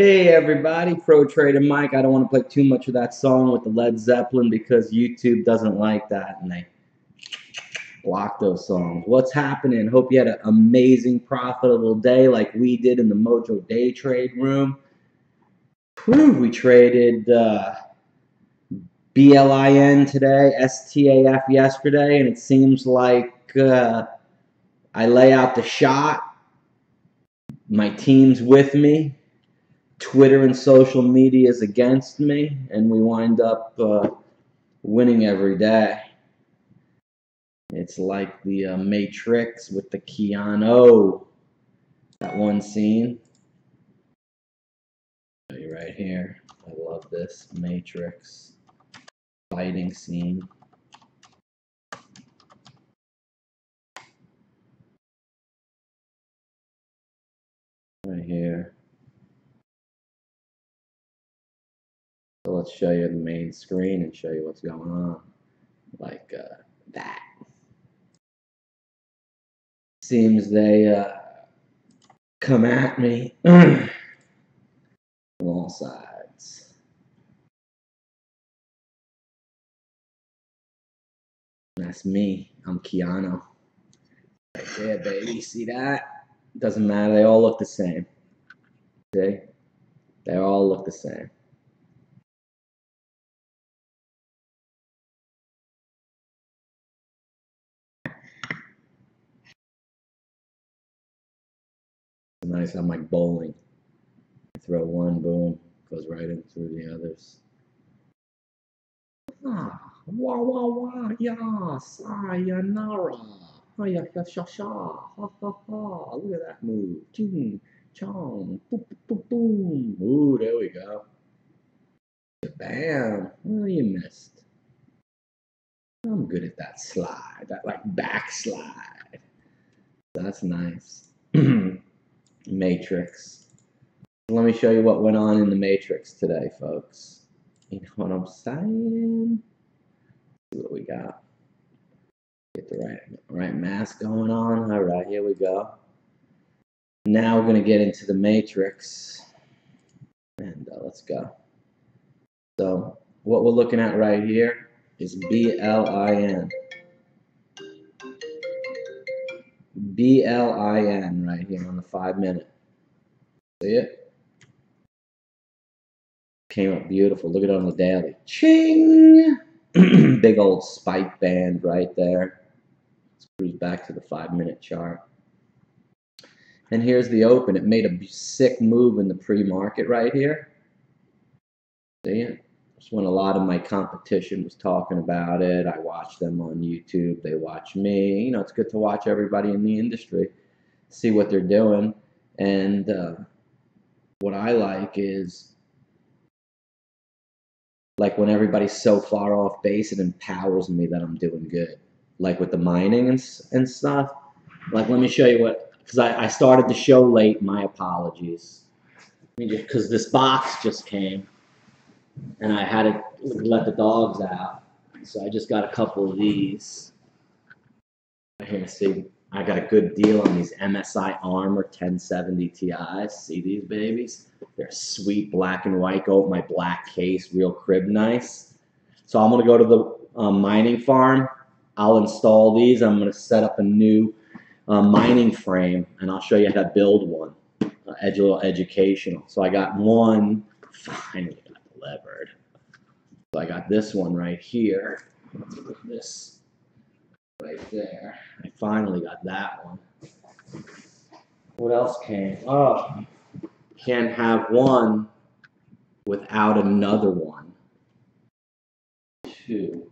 Hey everybody, Pro Trader Mike. I don't want to play too much of that song with the Led Zeppelin because YouTube doesn't like that and they block those songs. What's happening? Hope you had an amazing, profitable day like we did in the MOJO Day Trade room. Whew, we traded BLIN today, STAF yesterday, and it seems like I lay out the shot. My team's with me. Twitter and social media is against me, and we wind up winning every day. It's like the Matrix with the Keanu, that one scene. I'll show you right here. I love this Matrix fighting scene. Right here. So let's show you the main screen and show you what's going on. Like that. Seems they come at me from all sides. That's me. I'm Keanu. Right there, baby. See that? Doesn't matter. They all look the same. See? They all look the same. Nice. I'm like bowling. Throw one, boom, goes right in through the others. Ah, wah wah wah, yeah, sayonara. Hiya, sha sha, ha ha ha. Look at that move. Ching, chong, boom, boom, boom. Ooh, there we go. Bam. Well, you missed. I'm good at that slide, that like backslide. That's nice. Matrix. Let me show you what went on in the Matrix today, folks. You know what I'm saying? Let's see what we got. Get the right mask going on. All right, here we go. Now we're going to get into the Matrix. And let's go. So what we're looking at right here is BLIN. BLIN right here on the 5-minute. See it? Came up beautiful. Look at it on the daily. Ching! Big old spike band right there. Let's cruise back to the 5-minute chart. And here's the open. It made a sick move in the pre-market right here. See it? Just when a lot of my competition was talking about it. I watched them on YouTube. They watch me. You know, it's good to watch everybody in the industry, see what they're doing. And what I like is, like when everybody's so far off base, it empowers me that I'm doing good. Like with the mining and stuff. Like, let me show you what, because I started the show late. My apologies. Because this box just came, and I had to let the dogs out. So I just got a couple of these. Right here, see, I got a good deal on these MSI Armor 1070 Ti's. See these babies? They're sweet black and white. Go with my black case, real crib nice. So I'm going to go to the mining farm. I'll install these. I'm going to set up a new mining frame, and I'll show you how to build one. A little educational. So I got one, finally got delivered. So I got this one right here. Let's put this right there. I finally got that one. What else came? Oh, can't have one without another one. Two.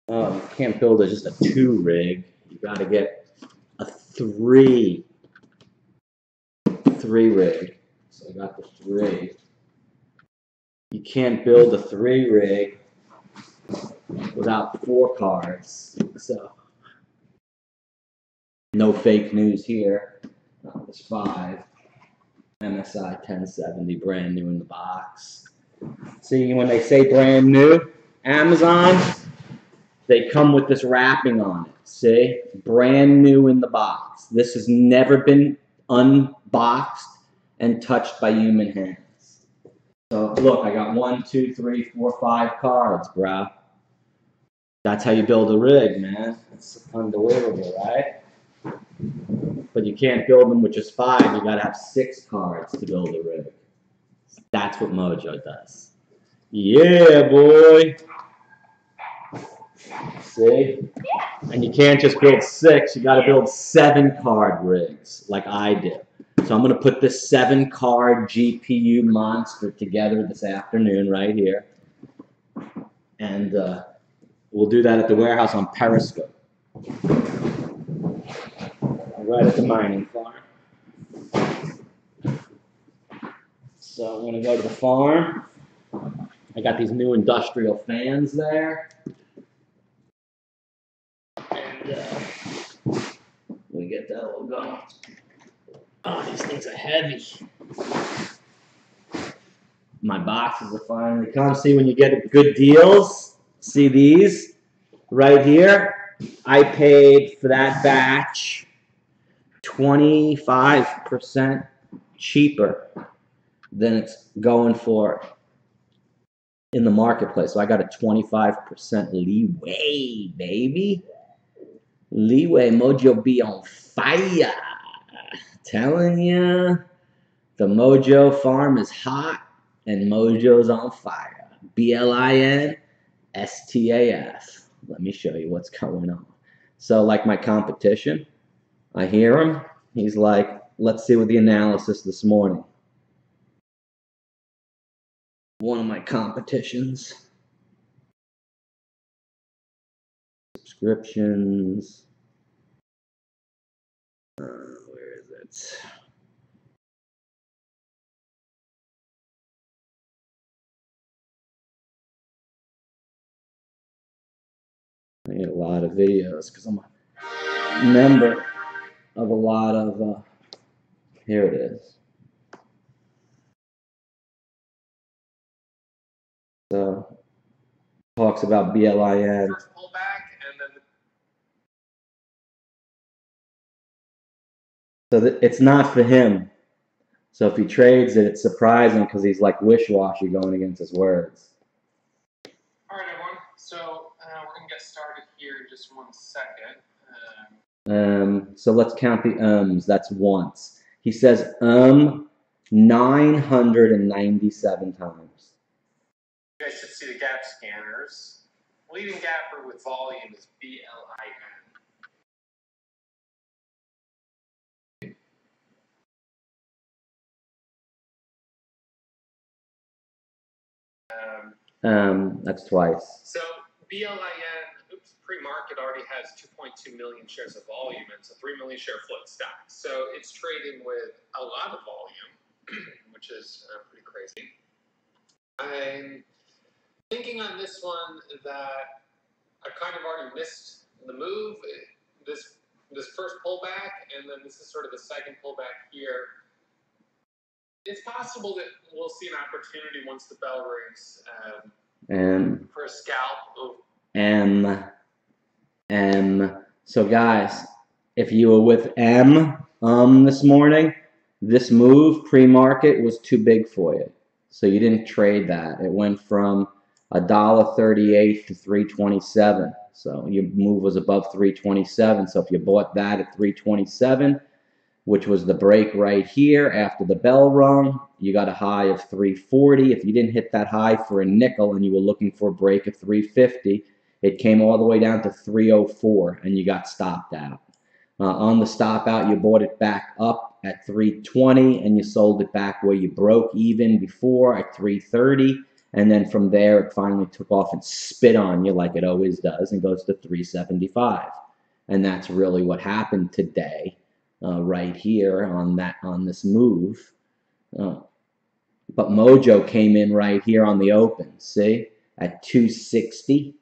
Oh, you can't build just a 2 rig. You got to get a 3 rig. So I got the 3. You can't build a 3 rig without 4 cards. So no fake news here. There's 5. MSI 1070, brand new in the box. See, when they say brand new, Amazon, They come with this wrapping on it. See? Brand new in the box. This has never been unboxed and touched by human hands. So look, I got 1, 2, 3, 4, 5 cards, bro. That's how you build a rig, man. It's unbelievable, right? But you can't build them with just 5. You gotta have 6 cards to build a rig. That's what Mojo does. Yeah, boy. See? And you can't just build 6. You gotta build 7 card rigs, like I do. So I'm gonna put this 7 card GPU monster together this afternoon right here. And we'll do that at the warehouse on Periscope. Right at the mining farm. So I'm gonna go to the farm. I got these new industrial fans there. And we get that all going. Oh, these things are heavy. My boxes are finally come. See, when you get good deals, see these right here? I paid for that batch 25% cheaper than it's going for in the marketplace. So I got a 25% leeway, baby. Leeway, Mojo be on fire. Telling you, the Mojo farm is hot and Mojo's on fire. BLIN STAF. Let me show you what's going on. So like my competition, I hear him. He's like, let's see what the analysis this morning. One of my competitions. Subscriptions. Where is it? I get a lot of videos because I'm a member of a lot of, here it is. So, talks about BLIN. First pullback and then So it's not for him. So if he trades it, it's surprising because he's like wish-washy going against his words. all right, everyone. So we're gonna get started here in just 1 second. So let's count the ums. That's once. He says 997 times. You guys should see the gap scanners. Leading gapper with volume is BLIN. That's twice. So BLIN, Premarket already has 2.2 million shares of volume, and it's a 3 million share float stock. So it's trading with a lot of volume, which is pretty crazy. I'm thinking on this one that I kind of already missed the move. This first pullback, and then this is sort of the second pullback here. It's possible that we'll see an opportunity once the bell rings for a scalp. So guys, if you were with this morning, this move pre-market was too big for you. So you didn't trade that. It went from $1.38 to $3.27. So your move was above $3.27. So if you bought that at $3.27, which was the break right here after the bell rung, you got a high of $3.40. If you didn't hit that high for a nickel and you were looking for a break of $3.50, it came all the way down to $3.04 and you got stopped out. On the stop out, you bought it back up at $3.20 and you sold it back where you broke even before at $3.30. And then from there, it finally took off and spit on you like it always does and goes to $3.75. And that's really what happened today, right here on this move. But Mojo came in right here on the open, see, at 260,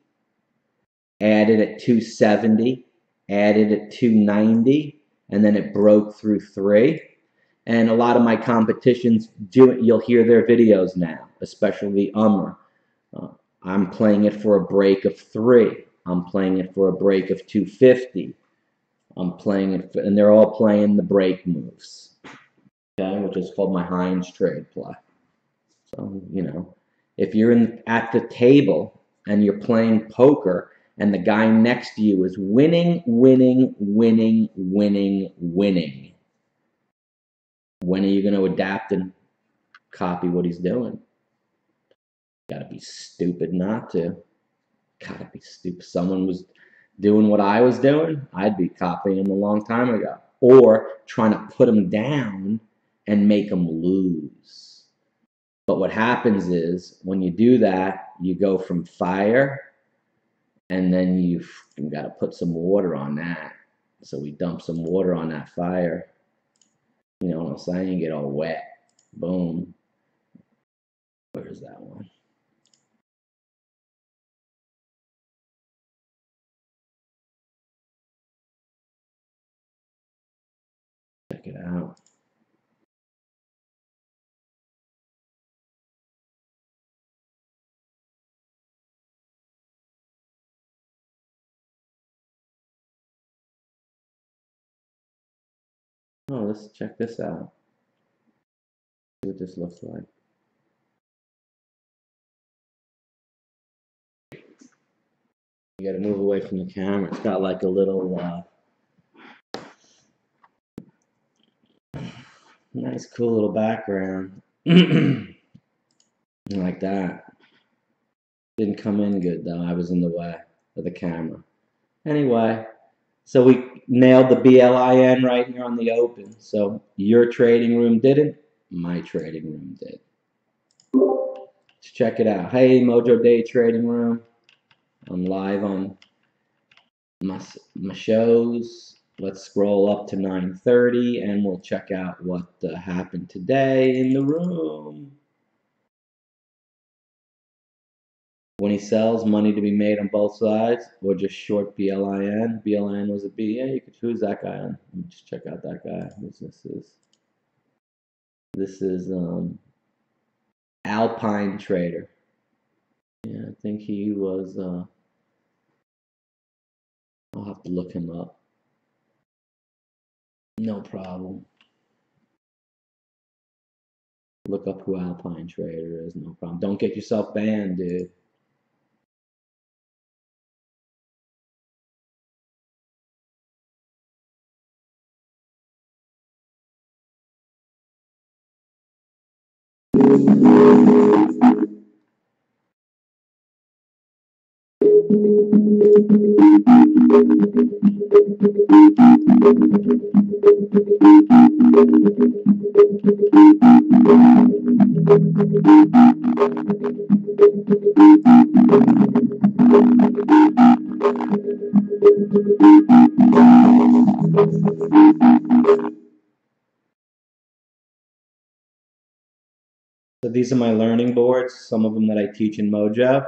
added at 270, added at 290, and then it broke through 3. And a lot of my competitions do it. You'll hear their videos now, especially I'm playing it for a break of 3. I'm playing it for a break of 250. I'm playing it for, and they're all playing the break moves, okay, which is called my Heinz trade play. So, you know, if you're at the table and you're playing poker and the guy next to you is winning, winning, winning, winning, winning, when are you going to adapt and copy what he's doing? Gotta be stupid not to. Gotta be stupid. Someone was doing what I was doing, I'd be copying him a long time ago. Or trying to put him down and make him lose. But what happens is, when you do that, you go from fire, and then you've got to put some water on that. So we dump some water on that fire. You know what I'm saying? You get all wet. Boom. Where's that one? Check it out. Oh, let's check this out. See what this looks like. You gotta move away from the camera. It's got like a little nice, cool little background. Like that. Didn't come in good though. I was in the way of the camera. Anyway, so we nailed the BLIN right here on the open. So your trading room didn't, my trading room did. Let's check it out. Hey, MOJO Day Trading Room. I'm live on my shows. Let's scroll up to 9:30 and we'll check out what happened today in the room. When he sells, money to be made on both sides, or just short BLIN. BLIN was a B. Yeah, you could choose that guy on. Let me just check out that guy. This is Alpine Trader. Yeah, I think he was. I'll have to look him up. No problem. Look up who Alpine Trader is. No problem. Don't get yourself banned, dude. So these are my learning boards, some of them that I teach in MOJO.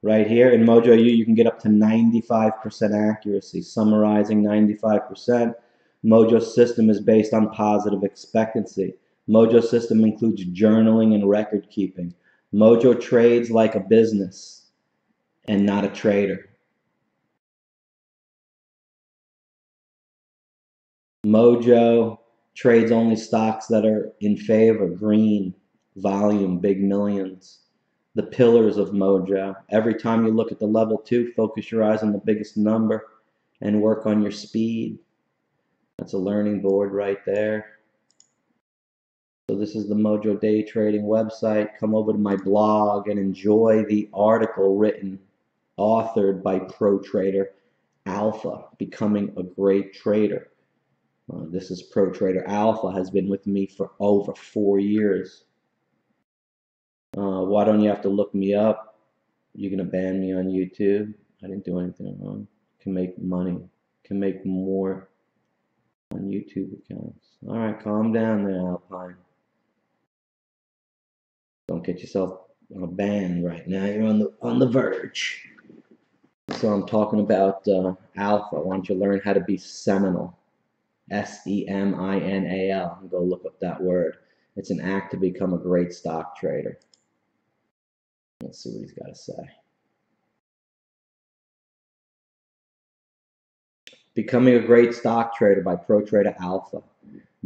Right here in MOJO U, you can get up to 95% accuracy, summarizing 95%. MOJO system is based on positive expectancy. MOJO system includes journaling and record keeping. MOJO trades like a business and not a trader. MOJO trades only stocks that are in favor, green, volume, big millions. The pillars of MOJO. Every time you look at the level 2, focus your eyes on the biggest number and work on your speed. That's a learning board right there. So this is the MOJO Day Trading website. Come over to my blog and enjoy the article written, authored by Pro Trader Alpha, Becoming a Great Trader. This is Pro Trader Alpha, has been with me for over 4 years. Why don't you have to look me up? You're going to ban me on YouTube? I didn't do anything wrong. Can make money. Can make more on YouTube accounts. All right, calm down there, Alpine. Don't get yourself banned right now. You're on the verge. So I'm talking about Alpha. Why don't you learn how to be seminal? SEMINAL. Go look up that word. It's an act to become a great stock trader. Let's see what he's got to say. Becoming a Great Stock Trader by Pro Trader Alpha.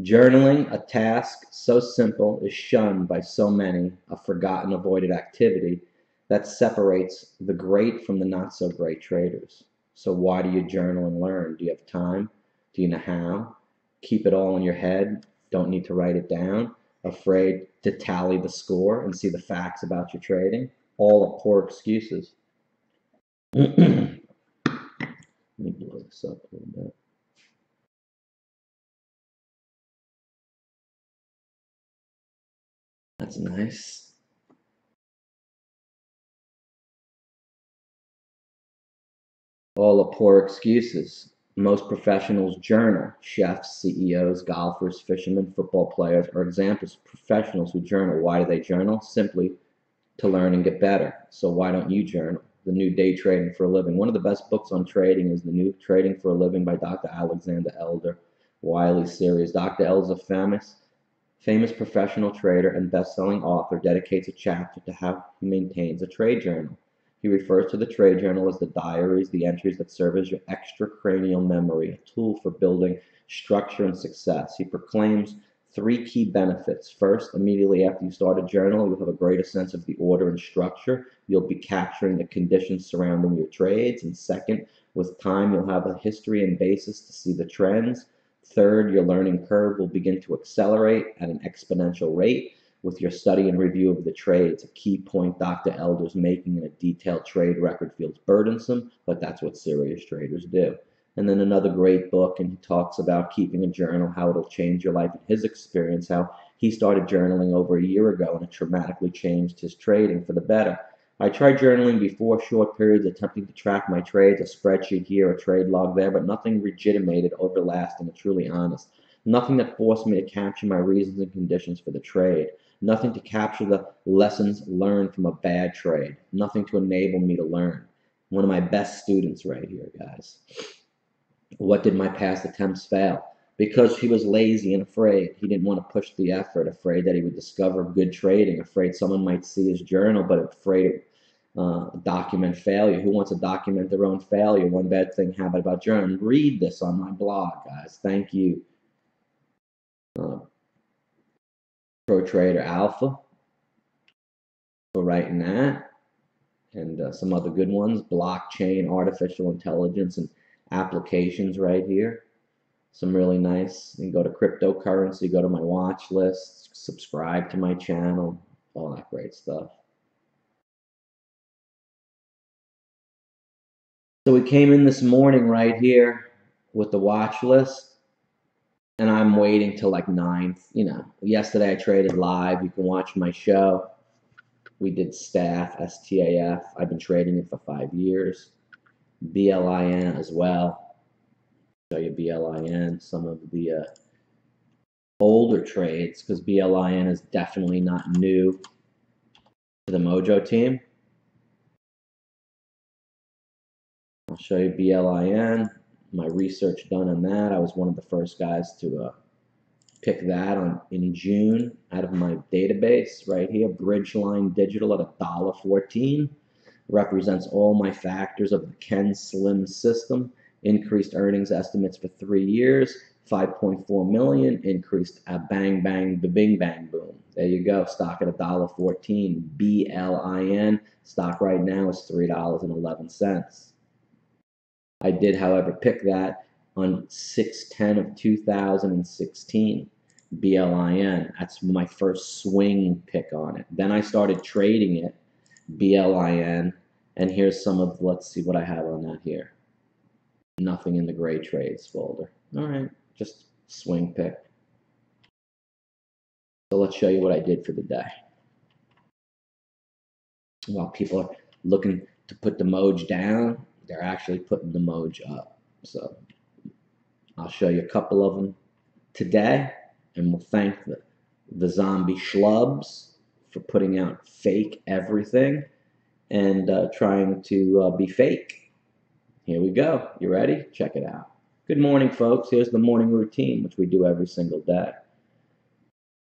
Journaling, a task so simple, is shunned by so many, a forgotten, avoided activity that separates the great from the not so great traders. So why do you journal and learn? Do you have time? Do you know how? Keep it all in your head. Don't need to write it down. Afraid to tally the score and see the facts about your trading. All are poor excuses. Let me blow this up a little bit. That's nice. All are poor excuses. Most professionals journal. Chefs, CEOs, golfers, fishermen, football players are examples of professionals who journal. Why do they journal? Simply to learn and get better. So why don't you journal? The New Day Trading for a Living. One of the best books on trading is The New Trading for a Living by Dr. Alexander Elder Wiley series. Dr. Elder is a famous professional trader and best-selling author, dedicates a chapter to how he maintains a trade journal. He refers to the trade journal as the diaries, the entries that serve as your extracranial memory, a tool for building structure and success. He proclaims 3 key benefits. First, immediately after you start a journal, you'll have a greater sense of the order and structure. You'll be capturing the conditions surrounding your trades. And second, with time, you'll have a history and basis to see the trends. Third, your learning curve will begin to accelerate at an exponential rate with your study and review of the trades. A key point Dr. Elder's making in a detailed trade record feels burdensome, but that's what serious traders do. And then another great book, and he talks about keeping a journal, how it'll change your life, and his experience, how he started journaling over a year ago, and it dramatically changed his trading for the better. I tried journaling before, short periods, attempting to track my trades, a spreadsheet here, a trade log there, but nothing legitimated, overlasting, and truly honest. Nothing that forced me to capture my reasons and conditions for the trade. Nothing to capture the lessons learned from a bad trade. Nothing to enable me to learn. One of my best students right here, guys. What did my past attempts fail? Because he was lazy and afraid. He didn't want to push the effort, afraid that he would discover good trading, afraid someone might see his journal, but afraid document failure. Who wants to document their own failure? One bad thing habit about journaling. Read this on my blog, guys. Thank you, Pro Trader Alpha, for writing that, and some other good ones. Blockchain, artificial intelligence, and applications right here. Some really nice. You can go to cryptocurrency, go to my watch list, subscribe to my channel, all that great stuff. So we came in this morning right here with the watch list, and I'm waiting till like 9. Yesterday I traded live. You can watch my show. We did STAF, STAF. I've been trading it for 5 years. BLIN as well. Show you BLIN, some of the older trades, because BLIN is definitely not new to the MOJO team. I'll show you BLIN, my research done on that. I was one of the first guys to pick that in June out of my database right here. Bridgeline Digital at $1.14. Represents all my factors of the Ken Slim system. Increased earnings estimates for 3 years, 5.4 million. Increased bang bang the bing bang boom. There you go. Stock at $1.14. BLIN. Stock right now is $3.11. I did, however, pick that on 6/10 of 2016. BLIN. That's my first swing pick on it. Then I started trading it. BLIN, and here's some of, let's see what I have on that here. Nothing in the gray trades folder. All right, just swing pick. So let's show you what I did for the day. While people are looking to put the MOJ down, they're actually putting the MOJ up. So I'll show you a couple of them today, and we'll thank the zombie schlubs for putting out fake everything and trying to be fake. Here we go. You ready? Check it out. Good morning, folks. Here's the morning routine, which we do every single day.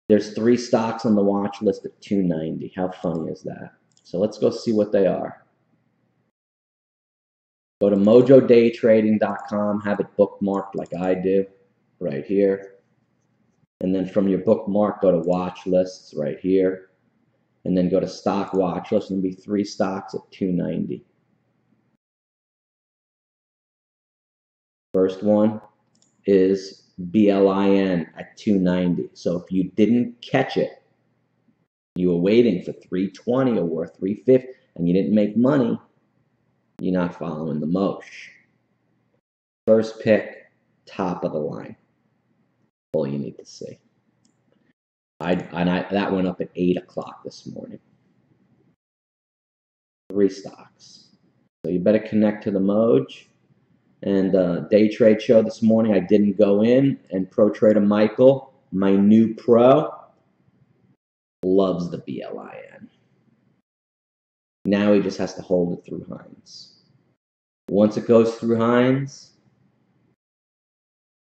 There's 3 stocks on the watch list at 290. How funny is that? So let's go see what they are. Go to mojodaytrading.com, have it bookmarked like I do, right here. And then from your bookmark, go to watch lists right here. And then go to stock watch list, and there'll be 3 stocks at 290. First one is BLIN at 290. So if you didn't catch it, you were waiting for 320 or 350, and you didn't make money, you're not following the MOJO. First pick, top of the line. All you need to see. That went up at 8 o'clock this morning. 3 stocks. So you better connect to the MOJO. And day trade show this morning, I didn't go in. And Pro Trader Michael, my new pro, loves the BLIN. Now he just has to hold it through Hines. Once it goes through Hines,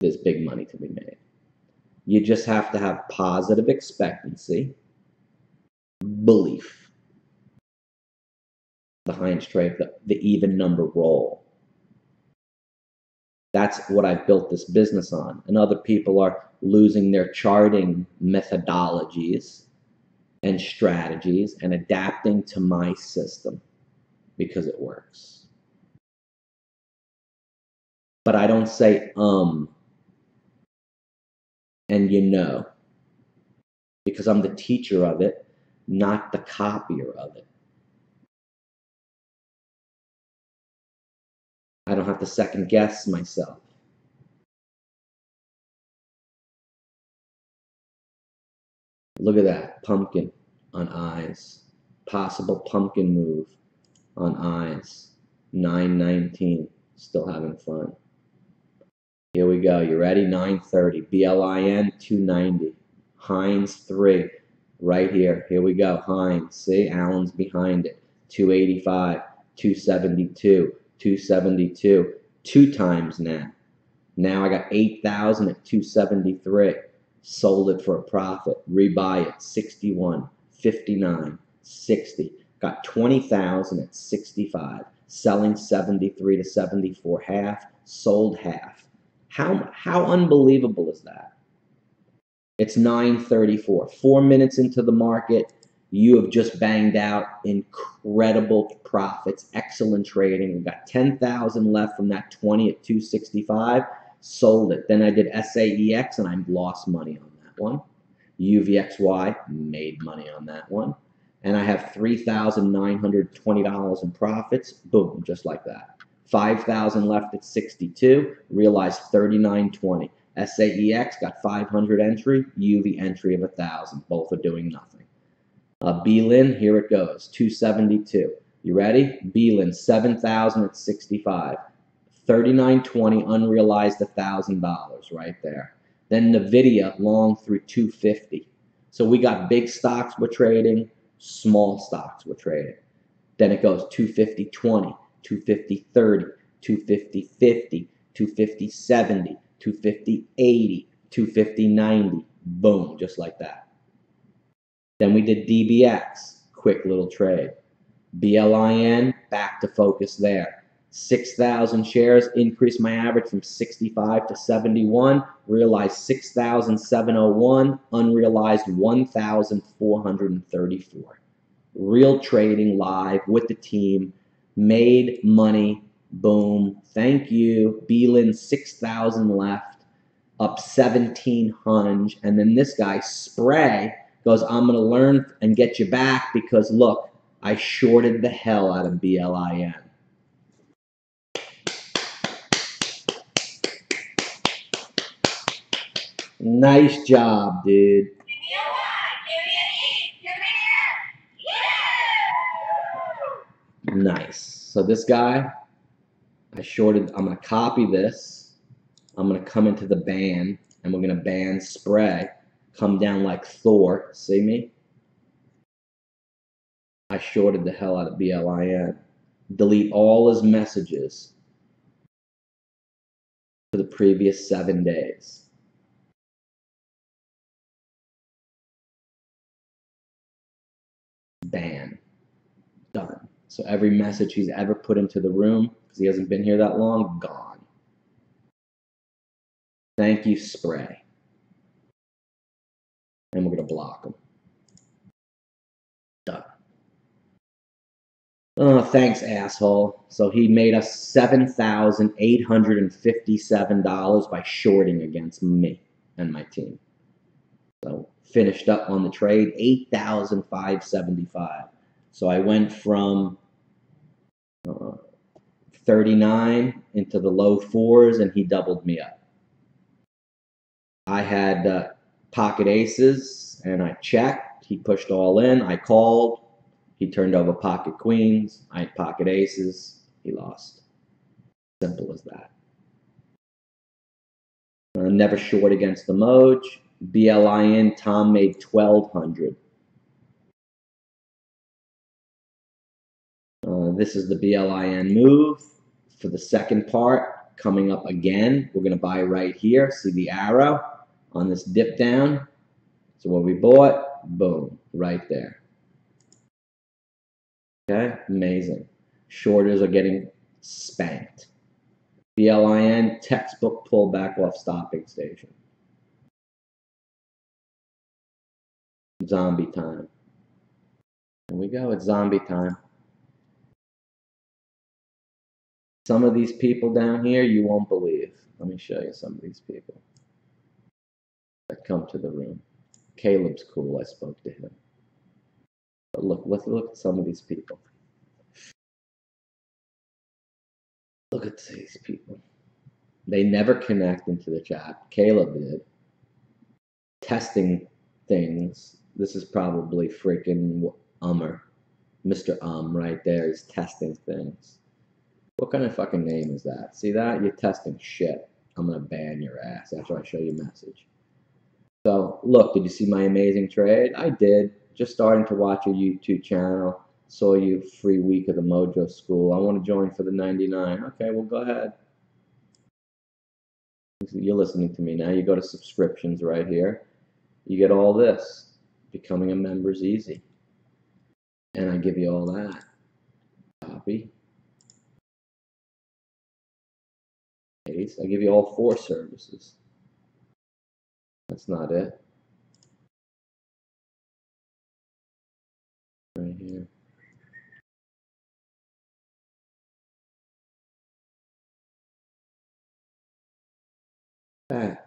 there's big money to be made. You just have to have positive expectancy, belief. The Hines trade, the even number roll. That's what I've built this business on. And other people are losing their charting methodologies and strategies and adapting to my system because it works. But I don't say and you know, because I'm the teacher of it, not the copier of it. I don't have to second guess myself. Look at that, pumpkin on eyes. Possible pumpkin move on eyes. 919, still having fun. Here we go, you ready? 930, BLIN 290, Hines 3, right here. Here we go, Hines, see, Allen's behind it. 285, 272, 272, 2 times now. Now I got 8,000 at 273. Sold it for a profit. Rebuy it 61, 59, 60. Got 20,000 at 65. Selling 73 to 74, half. Sold half. How unbelievable is that? It's 9:34. 4 minutes into the market, you have just banged out incredible profits, excellent trading. We got 10,000 left from that 20 at 265. Sold it. Then I did SAEX and I lost money on that one. UVXY, made money on that one. And I have $3,920 in profits. Boom, just like that. 5,000 left at 62. Realized 39.20. SAEX got 500 entry. UV entry of 1,000. Both are doing nothing. BLIN, here it goes. 272. You ready? BLIN, 7,000 at 65. 39.20 unrealized $1,000 right there. Then NVIDIA long through 250. So we got big stocks we're trading, small stocks we're trading. Then it goes 250.20, 250.30, 250.50, 250.70, 250.80, 250.90. Boom, just like that. Then we did DBX, quick little trade. BLIN, back to focus there. 6,000 shares, increased my average from 65 to 71, realized 6,701, unrealized 1,434. Real trading live with the team, made money, boom, thank you. BLIN 6,000 left, up 1,700, and then this guy, Spray, goes, I'm going to learn and get you back because look, I shorted the hell out of BLIN. Nice job, dude. Nice. So this guy, I shorted, I'm going to copy this. I'm going to come into the ban, and we're going to ban Spray. Come down like Thor. See me? I shorted the hell out of BLIN. Delete all his messages for the previous 7 days. Ban. Done. So every message he's ever put into the room, because he hasn't been here that long, gone. Thank you, spray. And we're going to block him. Done. Oh, thanks, asshole. So he made us $7,857 by shorting against me and my team. So finished up on the trade, $8,575. So I went from 39 into the low fours, and he doubled me up. I had pocket aces, and I checked. He pushed all in. I called. He turned over pocket queens. I had pocket aces. He lost. Simple as that. Never short against the MOJ. BLIN, Tom made $1,200. This is the BLIN move for the second part. Coming up again. We're going to buy right here. See the arrow on this dip down? So what we bought, boom, right there. Okay, amazing. Shorters are getting spanked. BLIN, textbook pullback off stopping station. Zombie time. Here we go, it's zombie time. Some of these people down here you won't believe. Let me show you some of these people that come to the room. Caleb's cool, I spoke to him. But look at some of these people. Look at these people. They never connect into the chat. Caleb did. Testing things. This is probably freaking Mr. Right there. He's testing things. What kind of fucking name is that? See that? You're testing shit. I'm going to ban your ass after I show you a message. So, look, did you see my amazing trade? I did. Just starting to watch your YouTube channel. Saw you free week of the Mojo School. I want to join for the 99. Okay, well, go ahead. You're listening to me now. You go to subscriptions right here. You get all this. Becoming a member is easy. And I give you all that. Copy. Paste. I give you all 4 services. That's not it. Right here. That.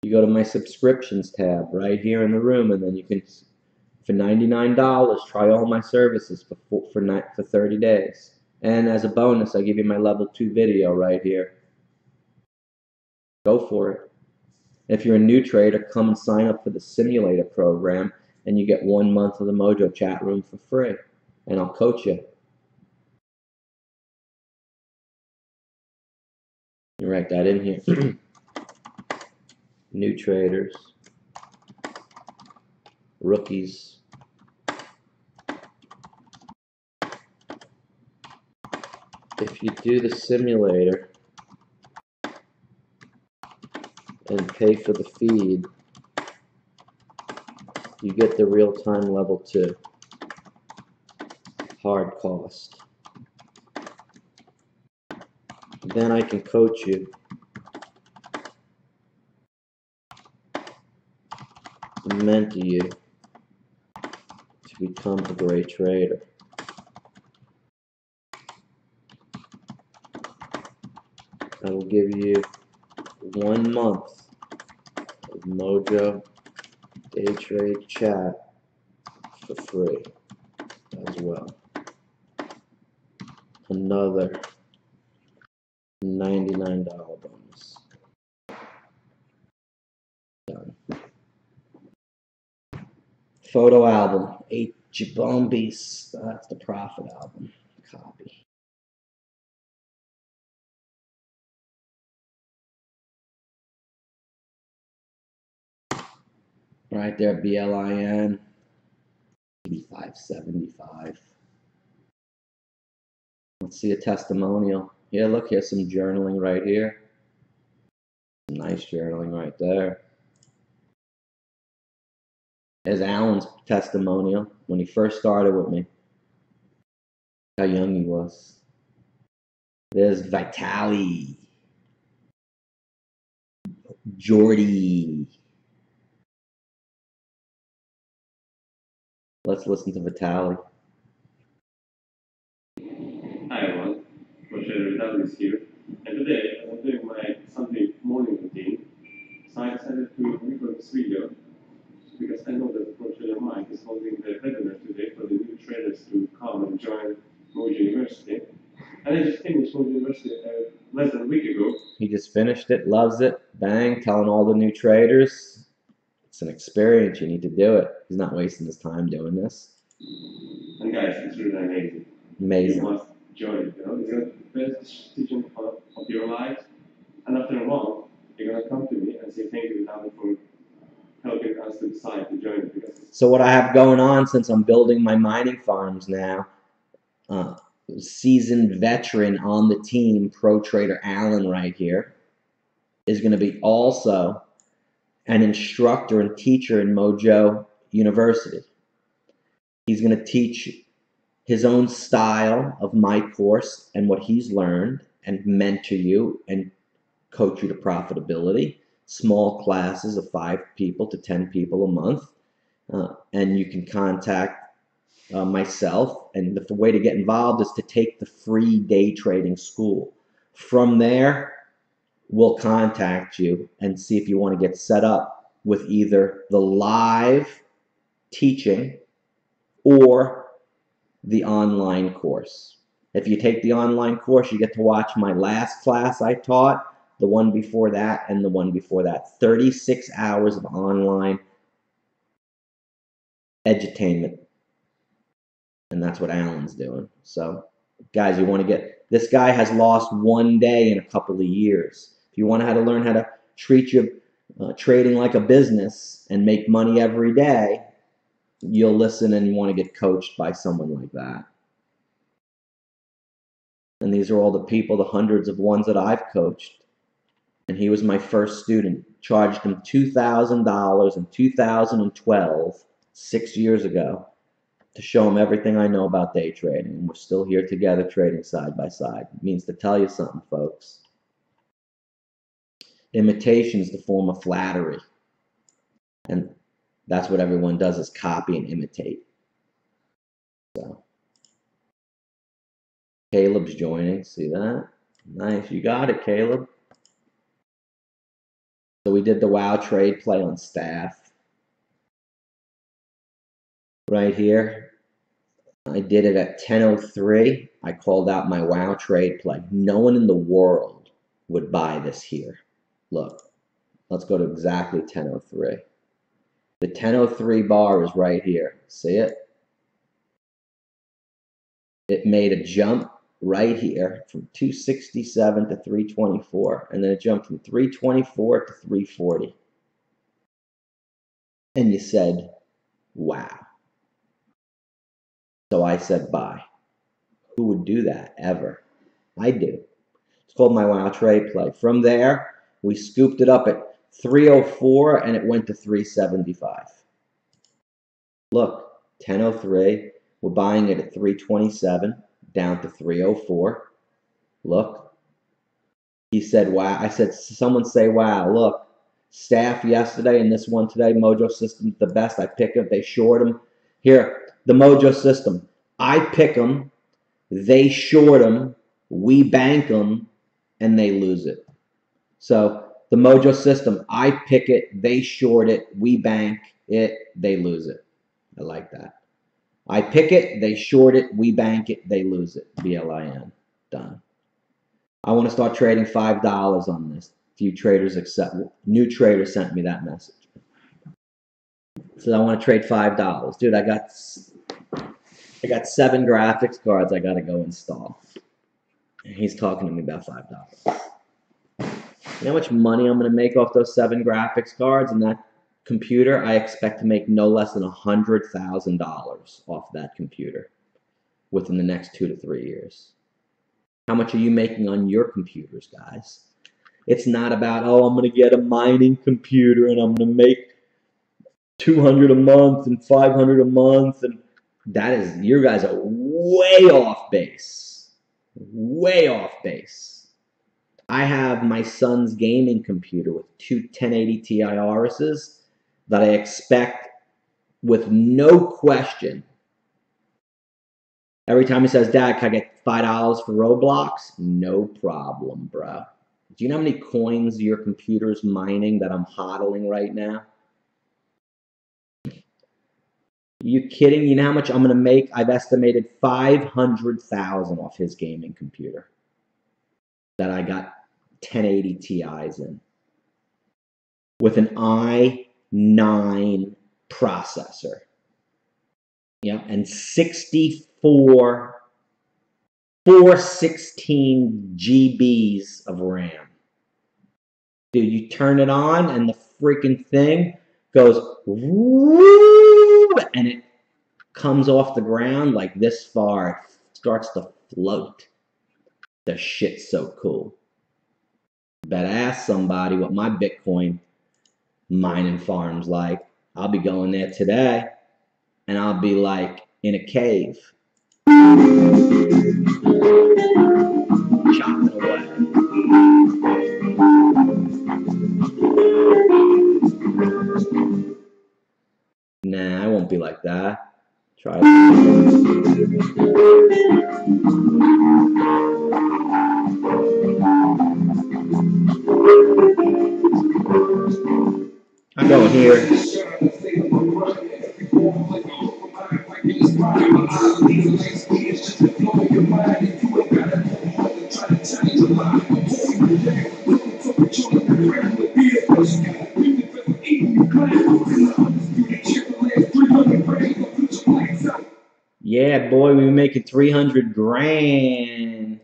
You go to my subscriptions tab right here in the room, and then you can, for $99, try all my services for 30 days. And as a bonus, I give you my level 2 video right here. Go for it. If you're a new trader, come and sign up for the simulator program, and you get 1 month of the Mojo chat room for free, and I'll coach you. You write that in here. New traders, rookies. If you do the simulator and pay for the feed, you get the real-time level 2. Hard cost. Then I can coach you and mentor you to become a great trader. I will give you 1 month of Mojo Day Trade chat for free as well. Another $99 bonus. Done. Photo album, 8 Jabombies. That's the profit album. Copy. Right there, BLIN. 85.75. Let's see a testimonial. Yeah, look, here's some journaling right here. Some nice journaling right there. There's Alan's testimonial when he first started with me. How young he was. There's Vitali. Jordy. Let's listen to Vitali. Hi everyone, MOJO Day is here, and today I'm doing my Sunday morning routine. So I decided to record this video because I know that MOJO Mike is holding the webinar today for the new traders to come and join MOJO University. And I just finished MOJO University less than a week ago. He just finished it, loves it, bang, telling all the new traders. It's an experience, you need to do it. He's not wasting his time doing this. And guys, it's really amazing. Amazing. You must join, you know, it's the best decision of your life. And after a month, you're going to come to me and say thank you, Alan, for helping us to decide to join. So what I have going on since I'm building my mining farms now, seasoned veteran on the team, pro trader Alan right here, is going to be also an instructor and teacher in MOJO University. He's going to teach his own style of my course and what he's learned and mentor you and coach you to profitability. Small classes of 5 people to 10 people a month. And you can contact myself. And the way to get involved is to take the free day trading school. From there, we'll contact you and see if you want to get set up with either the live teaching or the online course. If you take the online course, you get to watch my last class I taught, the one before that, and the one before that. 36 hours of online edutainment. And that's what Alan's doing. So, guys, you want to get... This guy has lost one day in a couple of years. If you want to learn how to treat your trading like a business and make money every day, you'll listen and you want to get coached by someone like that. And these are all the people, the hundreds of ones that I've coached. And he was my first student. Charged him $2,000 in 2012, 6 years ago, to show him everything I know about day trading. And we're still here together trading side by side. It means to tell you something, folks. Imitation is the form of flattery. And that's what everyone does, is copy and imitate. So Caleb's joining. See that? Nice. You got it, Caleb. So we did the WoW trade play on STAF. Right here. I did it at 10:03. I called out my WoW trade play. No one in the world would buy this here. Look. Let's go to exactly 10:03. The 10:03 bar is right here. See it? It made a jump right here from 267 to 324, and then it jumped from 324 to 340. And you said, wow. So I said, buy. Who would do that ever? I do. It's called my WoW trade play. From there, we scooped it up at 304 and it went to 375. Look, 10:03. We're buying it at 327, down to 304. Look. He said, wow. I said, someone say, wow. Look, STAF yesterday and this one today, MOJO system, the best. I pick them. They short them. Here, the MOJO system. I pick them. They short them. We bank them. And they lose it. So the MOJO system, I pick it. They short it. We bank it. They lose it. I like that. I pick it, they short it, we bank it, they lose it. BLIN. Done. I want to start trading $5 on this. Few traders accept. New traders sent me that message. So I want to trade $5. Dude, I got 7 graphics cards I got to go install. And he's talking to me about $5. You know how much money I'm going to make off those 7 graphics cards and that computer? I expect to make no less than $100,000 off that computer within the next 2 to 3 years. How much are you making on your computers, guys? It's not about, oh, I'm going to get a mining computer and I'm going to make $200 a month and $500 a month. And that is, you guys are way off base. Way off base. I have my son's gaming computer with two 1080 Ti Arises that I expect with no question. Every time he says, Dad, can I get $5 for Roblox? No problem, bro. Do you know how many coins your computer's mining that I'm hodling right now? You kidding? You know how much I'm going to make? I've estimated $500,000 off his gaming computer that I got 1080 Ti's in with an i9 processor. Yeah, and 416 GBs of RAM. Dude, you turn it on and the freaking thing goes woo, and it comes off the ground like this far. It starts to float. The shit's so cool. Better ask somebody what my Bitcoin mining farm's like. I'll be going there today and I'll be like in a cave. Chopping away. Nah, I won't be like that. Try it. I'm going here. Yeah, boy, we be making 300 grand.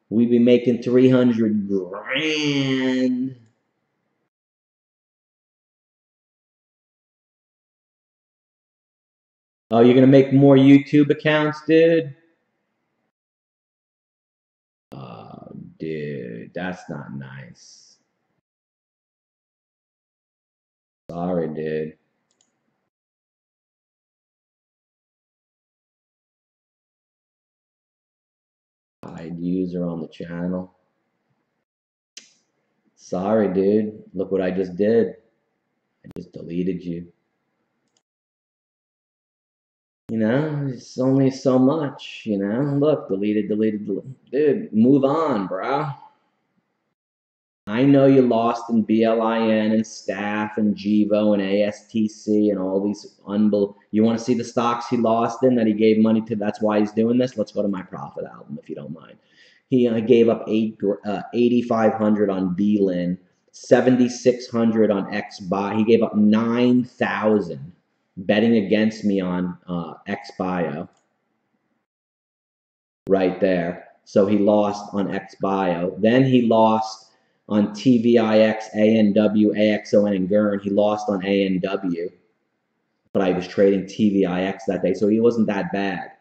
We be making 300 grand. Oh, you're gonna make more YouTube accounts, dude? Oh, dude, that's not nice. Sorry, dude. Hide user on the channel. Sorry, dude. Look what I just did. I just deleted you. You know, it's only so much, you know? Look, deleted. Dude, move on, bro. I know you lost in BLIN and STAF and GEVO and ASTC and all these you want to see the stocks he lost in that he gave money to? That's why he's doing this. Let's go to my profit album if you don't mind. He gave up 8,500 on BLIN, 7,600 on XBuy. He gave up 9,000 betting against me on XBio. Right there. So he lost on XBio. Then he lost on TVIX, ANW, AXON, and GERN. He lost on ANW, but I was trading TVIX that day, so he wasn't that bad.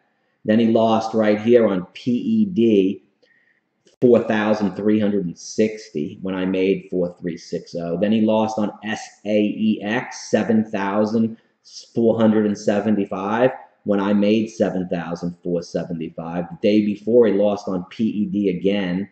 Then he lost right here on PED, 4,360 when I made 4,360. Then he lost on SAEX, 7,475 when I made 7,475. The day before, he lost on PED again.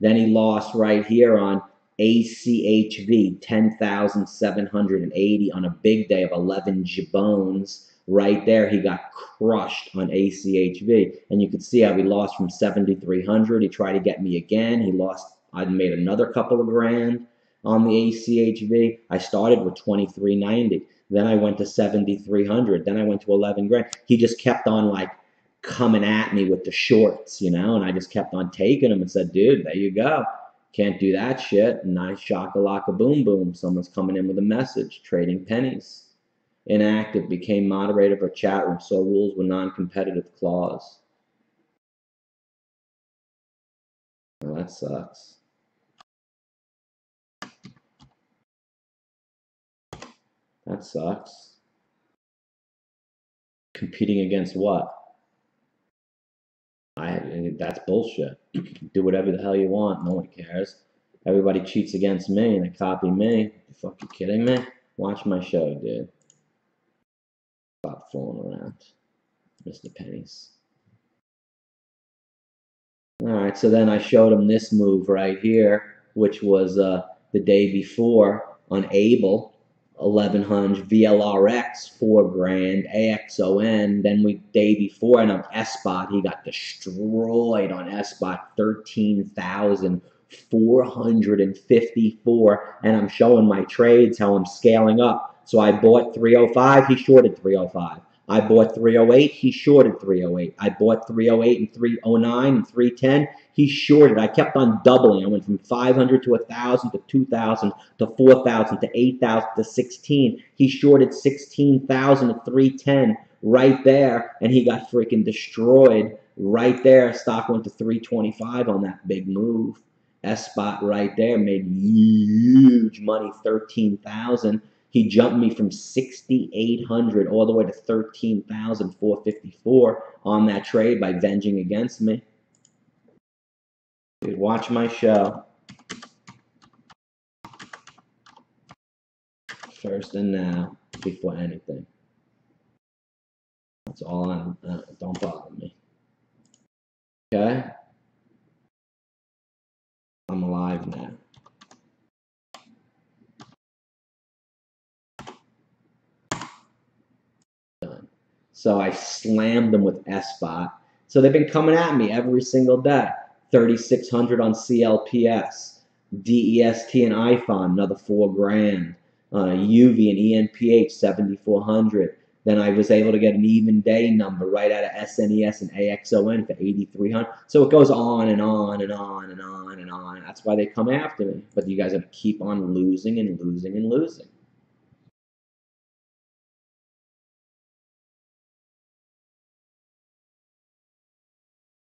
Then he lost right here on ACHV, 10,780 on a big day of 11 jibones. Right there, he got crushed on ACHV. And you can see how he lost from 7,300. He tried to get me again. He lost. I made another couple of grand on the ACHV. I started with 2,390. Then I went to 7,300. Then I went to 11 grand. He just kept on like coming at me with the shorts, you know, and I just kept on taking them and said, dude, there you go. Can't do that shit. Nice shaka-laka boom boom. Someone's coming in with a message. Trading pennies. Inactive. Became moderator of a chat room. So rules with non-competitive clause. Well, that sucks. That sucks. Competing against what? That's bullshit. Do whatever the hell you want. No one cares. Everybody cheats against me and they copy me. You fucking kidding me? Watch my show, dude. Stop fooling around, Mr. Pennies. All right, so then I showed him this move right here, which was the day before on Able, 1100, VLRX, 4 grand, AXON. Then day before, and on SPOT, he got destroyed on SPOT, 13,454. And I'm showing my trades, how I'm scaling up. So I bought 305, he shorted 305. I bought 308, he shorted 308. I bought 308 and 309 and 310, he shorted. I kept on doubling. I went from 500 to 1,000 to 2,000 to 4,000 to 8,000 to 16. He shorted 16,000 to 310 right there, and he got freaking destroyed right there. Stock went to 325 on that big move. S-Spot right there made huge money, 13,000. He jumped me from 6,800 all the way to 13,454 on that trade by venging against me. Dude, watch my show. First and now, before anything. That's all I'm, don't bother me. Okay? I'm alive now. Done. So I slammed them with S-Spot. So they've been coming at me every single day. 3,600 on CLPS. DEST and IFON, another 4 grand. UV and ENPH, 7,400. Then I was able to get an even day number right out of SNES and AXON for 8,300. So it goes on and on and on and on and on. That's why they come after me. But you guys have to keep on losing and losing and losing.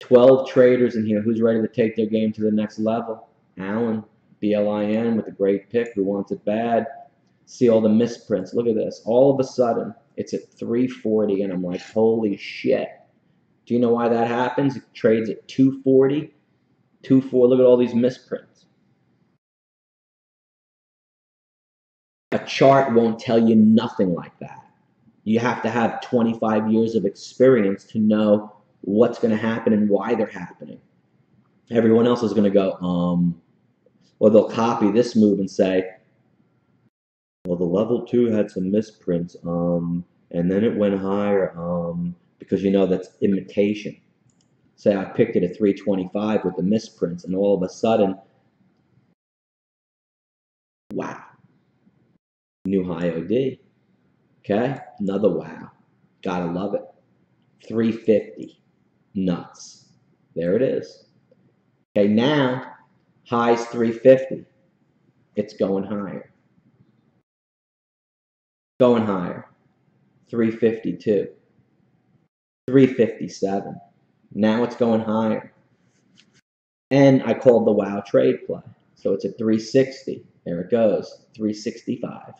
$12 traders in here. Who's ready to take their game to the next level? Alan, BLIN with a great pick. Who wants it bad? See all the misprints. Look at this. All of a sudden, it's at 340, and I'm like, holy shit. Do you know why that happens? It trades at 240, 240. Look at all these misprints. A chart won't tell you nothing like that. You have to have 25 years of experience to know what's going to happen and why they're happening. Everyone else is going to go, or they'll copy this move and say, well, the level 2 had some misprints, and then it went higher, because you know that's imitation. Say I picked it at 325 with the misprints, and all of a sudden, wow, new high OD. Okay, another wow, gotta love it. 350, nuts. There it is. Okay, now high's 350. It's going higher. Going higher. 352. 357. Now it's going higher. And I called the wow trade play. So it's at 360. There it goes. 365.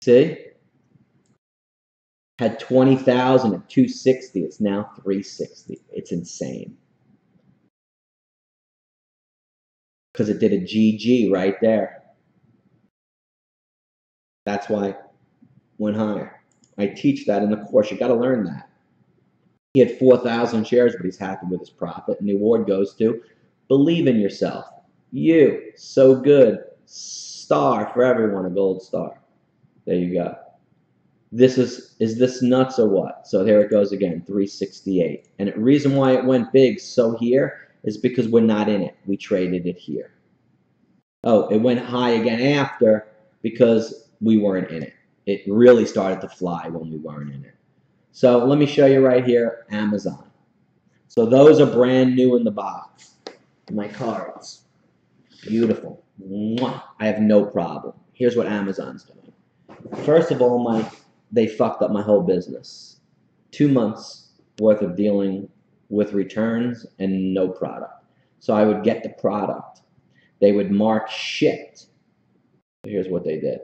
See? Had 20,000 at 260. It's now 360. It's insane. Because it did a GG right there. That's why it went higher. I teach that in the course. You got to learn that. He had 4,000 shares, but he's happy with his profit. And the award goes to Believe in Yourself. You. So good. Star for everyone, a gold star. There you go. Is this nuts or what? So there it goes again, 368. And the reason why it went big so here is because we're not in it. We traded it here. Oh, it went high again after because we weren't in it. It really started to fly when we weren't in it. So let me show you right here, Amazon. So those are brand new in the box. My cards. Beautiful. Mwah. I have no problem. Here's what Amazon's doing. First of all, they fucked up my whole business. 2 months worth of dealing with returns and no product. So I would get the product. They would mark shipped. Here's what they did.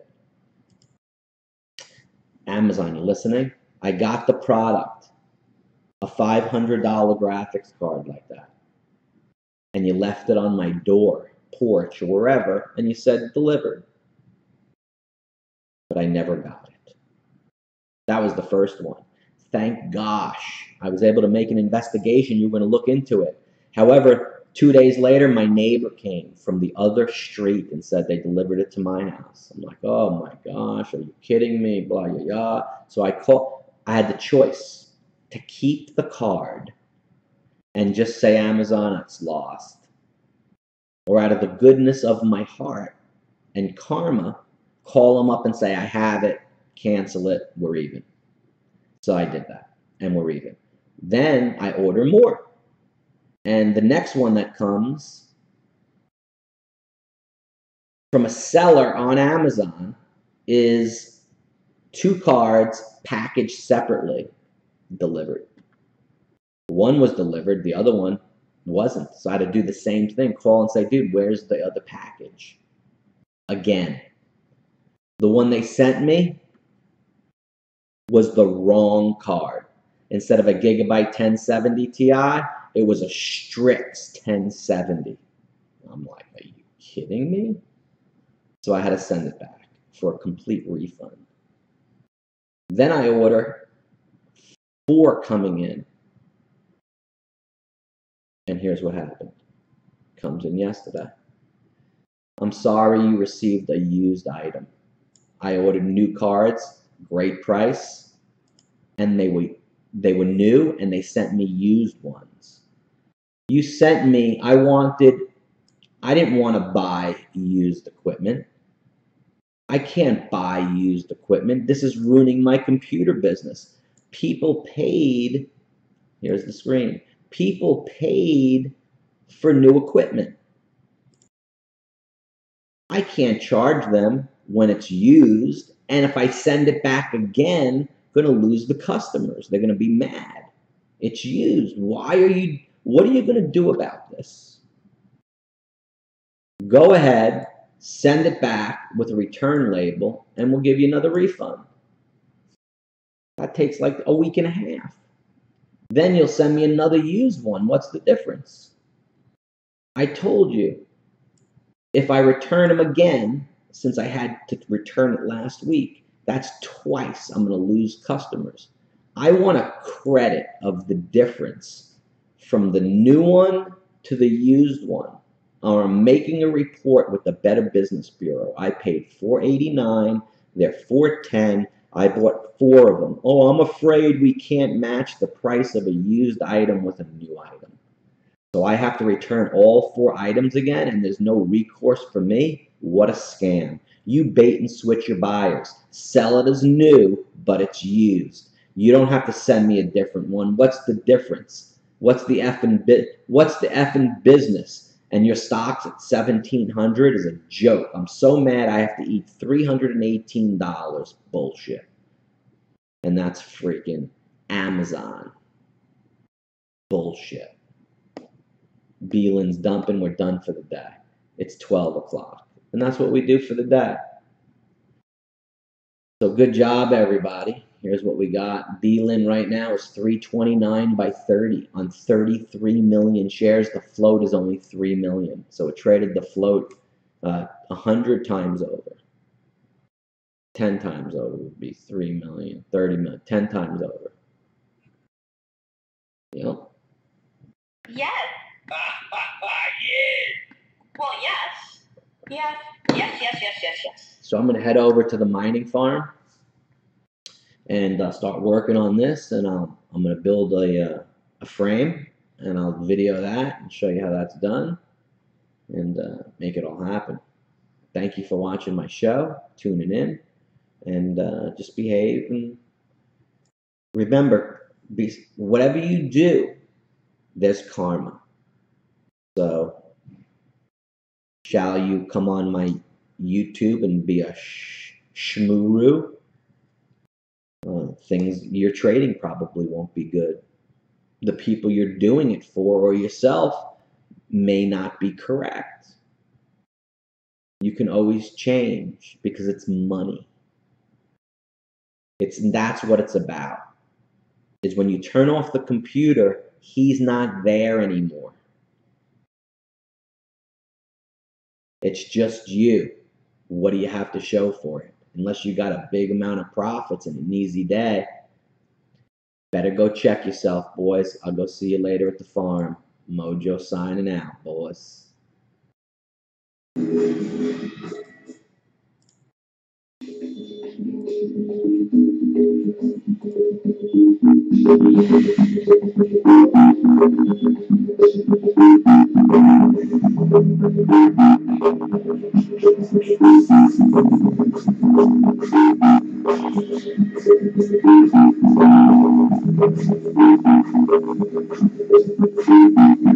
Amazon, you listening? I got the product. A $500 graphics card like that. And you left it on my door, porch, or wherever, and you said delivered. But I never got it. That was the first one. Thank gosh. I was able to make an investigation. You were going to look into it. However, 2 days later, my neighbor came from the other street and said they delivered it to my house. I'm like, oh my gosh, are you kidding me? Blah, blah, blah. So I had the choice to keep the card and just say, Amazon, it's lost. Or out of the goodness of my heart and karma, call them up and say, I have it, cancel it, we're even. So I did that, and we're even. Then I order more. And the next one that comes from a seller on Amazon is 2 cards packaged separately, delivered. One was delivered, the other one wasn't. So I had to do the same thing, call and say, dude, where's the other package? Again. The one they sent me was the wrong card. Instead of a Gigabyte 1070 Ti, it was a Strix 1070. I'm like, are you kidding me? So I had to send it back for a complete refund. Then I order 4 coming in. And here's what happened. Comes in yesterday. I'm sorry you received a used item. I ordered new cards, great price, and they were new, and they sent me used ones. You sent me, I didn't want to buy used equipment. I can't buy used equipment. This is ruining my computer business. People paid, here's the screen, people paid for new equipment. I can't charge them when it's used, and if I send it back again, I'm going to lose the customers. They're going to be mad. It's used. What are you going to do about this? Go ahead, send it back with a return label, and we'll give you another refund. That takes like a week and a half. Then you'll send me another used one. What's the difference? I told you, if I return them again, since I had to return it last week, that's twice I'm going to lose customers. I want a credit of the difference from the new one to the used one. Or I'm making a report with the Better Business Bureau. I paid $4.89. They're $4.10. I bought 4 of them. Oh, I'm afraid we can't match the price of a used item with a new item. So I have to return all 4 items again, and there's no recourse for me? What a scam. You bait and switch your buyers. Sell it as new, but it's used. You don't have to send me a different one. What's the difference? What's the effing business? And your stock's at $1,700 is a joke. I'm so mad I have to eat $318. Bullshit. And that's freaking Amazon. Bullshit. BLIN's dumping. We're done for the day. It's 12 o'clock. And that's what we do for the day. So good job, everybody. Here's what we got. BLIN right now is 329 by 30 on 33 million shares. The float is only 3 million. So it traded the float 100 times over. 10 times over would be 3 million, 30 million, 10 times over. Yep. Yes. Yeah. Well, yes. Yes. Yes. So I'm going to head over to the mining farm and start working on this, and I'm going to build a frame, and I'll video that and show you how that's done and make it all happen. Thank you for watching my show, tuning in, and just behave, and remember, whatever you do, there's karma. So shall you come on my YouTube and be a shmuru? Things you're trading probably won't be good. The people you're doing it for or yourself may not be correct. You can always change because it's money. That's what it's about. Is when you turn off the computer, he's not there anymore. It's just you. What do you have to show for it? Unless you got a big amount of profits and an easy day. Better go check yourself, boys. I'll go see you later at the farm. Mojo signing out, boys.